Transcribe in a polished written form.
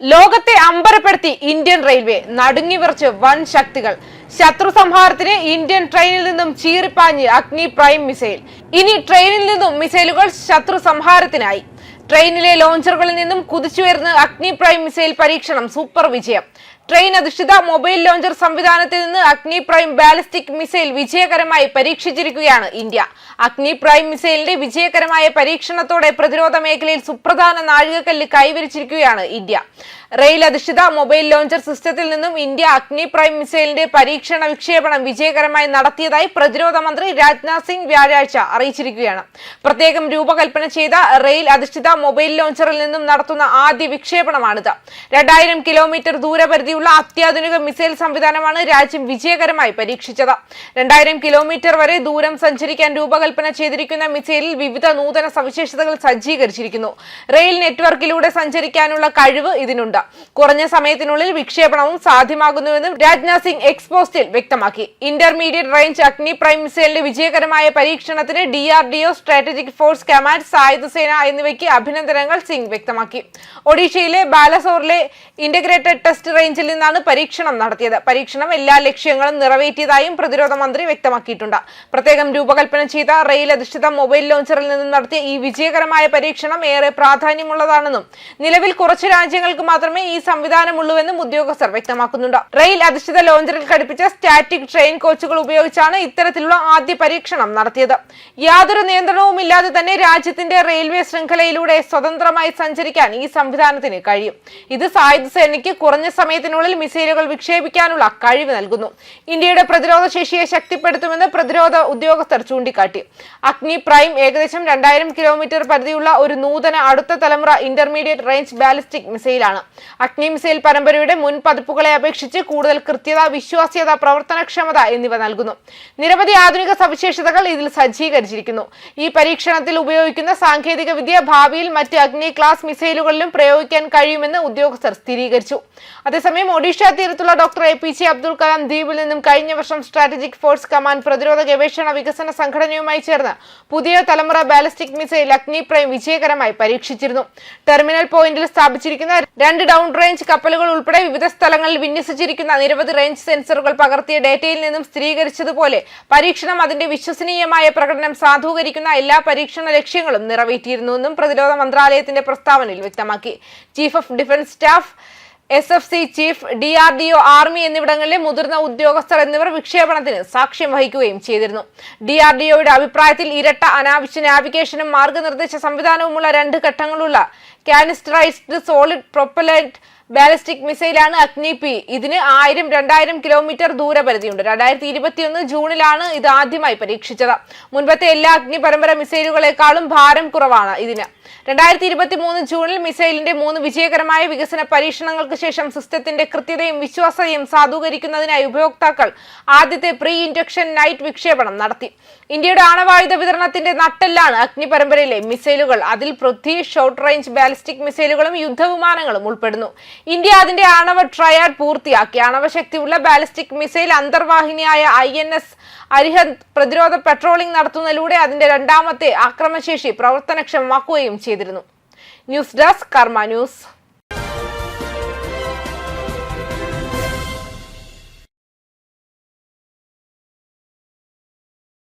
ലോകത്തെ അമ്പരപ്പെടുത്തി Indian railway നടുങ്ങിവിറച്ച് വൻ ശക്തികൾ. ശത്രു സംഹാരത്തിന് ഇന്ത്യൻ ട്രെയിനിൽ നിന്നും ചീറിപ്പാഞ്ഞ് അഗ്നി പ്രൈം മിസൈൽ. ഇനി ട്രെയിനിൽ നിന്നും മിസൈലുകൾ ശത്രു സംഹാരത്തിനായി. ട്രെയിനിലെ ലോഞ്ചറുകളിൽ നിന്നും കുതിച്ചുയർന്ന അഗ്നി പ്രൈം മിസൈൽ പരീക്ഷണം സൂപ്പർ വിജയം. ട്രെയിൻ അധിഷ്ഠിത മൊബൈൽ ലോഞ്ചർ സംവിധാനത്തിൽ നിന്ന് അഗ്നി പ്രൈം ബാലിസ്റ്റിക് മിസൈൽ വിജയകരമായി പരീക്ഷിച്ചിരിക്കുകയാണ് ഇന്ത്യ. അഗ്നി പ്രൈം മിസൈലിന്റെ വിജയകരമായ പരീക്ഷണത്തോടെ പ്രതിരോധ മേഖലയിൽ സുപ്രധാന നാഴികക്കല്ല് കൈവരിച്ചിരിക്കുകയാണ് ഇന്ത്യ. റെയിൽ അധിഷ്ഠിത മൊബൈൽ ലോഞ്ചർ സിസ്റ്റത്തിൽ നിന്നും ഇന്ത്യ അഗ്നി പ്രൈം മിസൈലിന്റെ പരീക്ഷണ വിക്ഷേപണം വിജയകരമായി നടത്തിയതായി പ്രതിരോധ മന്ത്രി രാജ്നാഥ് സിംഗ് വ്യാഴാഴ്ച അറിയിച്ചിരിക്കുകയാണ്. പ്രത്യേകം രൂപകൽപ്പന ചെയ്ത റെയിൽ അധിഷ്ഠിത മൊബൈൽ ലോഞ്ചറിൽ നിന്നും നടത്തുന്ന ആദ്യ വിക്ഷേപണമാണിത്. 2000 കിലോമീറ്റർ ദൂരപരിധിയുള്ള അത്യാധുനിക മിസൈൽ സംവിധാനമാണ് രാജ്യം വിജയകരമായി പരീക്ഷിച്ചത്. 2000 കിലോമീറ്റർ വരെ ദൂരം സഞ്ചരിക്കാൻ രൂപകൽപ്പന ചെയ്തിരിക്കുന്ന മിസൈലിൽ വിവിധ നൂതന സവിശേഷതകൾ സജ്ജീകരിച്ചിരിക്കുന്നു. റെയിൽ നെറ്റ്വർക്കിലൂടെ സഞ്ചരിക്കാനുള്ള കഴിവ് ഇതിനുണ്ട്. കുറഞ്ഞ സമയത്തിനുള്ളിൽ വിക്ഷേപണവും സാധ്യമാകുന്നുവെന്നും രാജ്നാഥ് സിംഗ് എക്സ്പോസ്റ്റിൽ വ്യക്തമാക്കി. ഇന്റർമീഡിയറ്റ് റേഞ്ച് അഗ്നി പ്രൈം മിസൈലിന്റെ വിജയകരമായ പരീക്ഷണത്തിന് DRDO, സ്ട്രാറ്റജിക് ഫോഴ്സ് കമാൻഡ്, സായുധ സേന എന്നിവയ്ക്ക് അഭിനന്ദനങ്ങൾ സിംഗ് വ്യക്തമാക്കി. ഒഡീഷയിലെ ബാലസോറിലെ ഇന്റഗ്രേറ്റഡ് ടെസ്റ്റ് റേഞ്ചിൽ നിന്നാണ് പരീക്ഷണം നടത്തിയത്. പരീക്ഷണം എല്ലാ ലക്ഷ്യങ്ങളും നിറവേറ്റിയതായും പ്രതിരോധ മന്ത്രി വ്യക്തമാക്കിയിട്ടുണ്ട്. പ്രത്യേകം രൂപകൽപ്പന ചെയ്ത റെയിൽ അധിഷ്ഠിത മൊബൈൽ ലോഞ്ചറിൽ നിന്നും നടത്തിയ ഈ വിജയകരമായ പരീക്ഷണം ഏറെ പ്രാധാന്യമുള്ളതാണെന്നും നിലവിൽ കുറച്ച് രാജ്യങ്ങൾക്ക് മാത്രമേ ഈ സംവിധാനമുള്ളൂവെന്നും ഉദ്യോഗസ്ഥർ വ്യക്തമാക്കുന്നുണ്ട്. റെയിൽ അധിഷ്ഠിത ലോഞ്ചറിൽ ഘടിപ്പിച്ച സ്റ്റാറ്റിക് ട്രെയിൻ കോച്ചുകൾ ഉപയോഗിച്ചാണ് ഇത്തരത്തിലുള്ള ആദ്യ പരീക്ഷണം നടത്തിയത്. യാതൊരു നിയന്ത്രണവുമില്ലാതെ തന്നെ രാജ്യത്തിന്റെ റെയിൽവേ ശൃംഖലയിലൂടെ സ്വതന്ത്രമായി സഞ്ചരിക്കാൻ ഈ സംവിധാനത്തിന് കഴിയും. ഇത് സായുധ സേനയ്ക്ക് കുറഞ്ഞ സമയത്തിനുള്ളിൽ മിസൈലുകൾ വിക്ഷേപിക്കാനുള്ള കഴിവ് നൽകുന്നു. ഇന്ത്യയുടെ പ്രതിരോധ ശേഷിയെ ശക്തിപ്പെടുത്തുമെന്ന് പ്രതിരോധ ഉദ്യോഗസ്ഥർ ചൂണ്ടിക്കാട്ടി. അഗ്നി പ്രൈം ഏകദേശം 2000 കിലോമീറ്റർ പരിധിയുള്ള ഒരു നൂതന അടുത്ത തലമുറ ഇന്റർമീഡിയറ്റ് റേഞ്ച് ബാലിസ്റ്റിക് മിസൈലാണ്. അഗ്നി മിസൈൽ പരമ്പരയുടെ മുൻ പതിപ്പുകളെ അപേക്ഷിച്ച് കൂടുതൽ കൃത്യത, വിശ്വാസ്യത, പ്രവർത്തനക്ഷമത എന്നിവ നൽകുന്നു. നിരവധി ആധുനിക സവിശേഷതകൾ ഇതിൽ സജ്ജീകരിച്ചിരിക്കുന്നു. ഈ പരീക്ഷണത്തിൽ ഉപയോഗിക്കുന്ന സാങ്കേതിക വിദ്യ ഭാവിയിൽ മറ്റ് അഗ്നി ക്ലാസ് മിസൈലുകളിലും പ്രയോഗിക്കാൻ കഴിയുമെന്ന് ഉദ്യോഗസ്ഥർ സ്ഥിരീകരിച്ചു. അതേസമയം ഒഡീഷ തീരത്തുള്ള ഡോക്ടർ APJ അബ്ദുൽ കലാം ദ്വീപിൽ നിന്നും കഴിഞ്ഞ വർഷം സ്ട്രാറ്റജിക് ഫോഴ്സ് കമാൻഡ് പ്രതിരോധ ഗവേഷണ വികസന സംഘടനയുമായി ചേർന്ന് പുതിയ തലമുറ ബാലിസ്റ്റിക് മിസൈൽ അഗ്നി പ്രൈം വിജയകരമായി പരീക്ഷിച്ചിരുന്നു. ടെർമിനൽ പോയിന്റിൽ സ്ഥാപിച്ചിരിക്കുന്ന 2 ഡൗൺ റേഞ്ച് കപ്പലുകൾ ഉൾപ്പെടെ വിവിധ സ്ഥലങ്ങളിൽ വിന്യസിച്ചിരിക്കുന്ന നിരവധി റേഞ്ച് സെൻസറുകൾ പകർത്തിയ ഡേറ്റയിൽ നിന്നും സ്ഥിരീകരിച്ചതുപോലെ പരീക്ഷണം അതിന്റെ വിശ്വസനീയമായ പ്രകടനം സാധൂകരിക്കുന്ന എല്ലാ പരീക്ഷണ ലക്ഷ്യങ്ങളും നിറവേറ്റിയിരുന്നുവെന്നും പ്രതിരോധ മന്ത്രാലയത്തിന്റെ പ്രസ്താവനയിൽ വ്യക്തമാക്കി. Chief of defence staff, SFC chief, DRDO, army എന്നിവിടങ്ങളിലെ മുതിർന്ന ഉദ്യോഗസ്ഥർ എന്നിവർ വിക്ഷേപണത്തിന് സാക്ഷ്യം വഹിക്കുകയും ചെയ്തിരുന്നു. DRDOയുടെ അഭിപ്രായത്തിൽ ഇരട്ട അനാവശ്യ നാവിഗേഷനും മാർഗനിർദ്ദേശ സംവിധാനവുമുള്ള 2 ഘട്ടങ്ങളുള്ള കാനിസ്റ്ററൈസ്ഡ് സോളിഡ് പ്രൊപ്പലന്റ് ബാലിസ്റ്റിക് മിസൈലാണ് അഗ്നി P. ഇതിന് 1000-2000 കിലോമീറ്റർ ദൂരപരിധിയുണ്ട്. 2021 ജൂണിലാണ് ഇത് ആദ്യമായി പരീക്ഷിച്ചത്. മുൻപത്തെ എല്ലാ അഗ്നി പരമ്പര മിസൈലുകളെക്കാളും ഭാരം കുറവാണ് ഇതിന്. 2023 ജൂണിൽ മിസൈലിന്റെ 3 വിജയകരമായ വികസന പരീക്ഷണങ്ങൾക്ക് ശേഷം സിസ്റ്റത്തിന്റെ കൃത്യതയും വിശ്വാസ്യതയും സാധൂകരിക്കുന്നതിനായി ഉപയോക്താക്കൾ ആദ്യത്തെ പ്രീ ഇൻഡക്ഷൻ നൈറ്റ് വിക്ഷേപണം നടത്തി. ഇന്ത്യയുടെ ആണവായുധ വിതരണത്തിന്റെ നട്ടെല്ലാണ് അഗ്നി പരമ്പരയിലെ മിസൈലുകൾ. അതിൽ പൃഥ്വി, ഷോർട്ട് റേഞ്ച് ബാലിസ്റ്റിക് മിസൈലുകളും യുദ്ധവിമാനങ്ങളും ഉൾപ്പെടുന്നു. ഇന്ത്യ അതിന്റെ ആണവ ട്രയാഡ് പൂർത്തിയാക്കി. ആണവശക്തിയുള്ള ബാലിസ്റ്റിക് മിസൈൽ അന്തർവാഹിനിയായ INS അരിഹന്ത് പ്രതിരോധ പെട്രോളിംഗ് നടത്തുന്നതിലൂടെ അതിന്റെ 2ാമത്തെ ആക്രമണശേഷി പ്രവർത്തനക്ഷമമാക്കുകയും ചെയ്തിരുന്നു. ന്യൂസ് ഡെസ്ക് കർമ്മ ന്യൂസ്.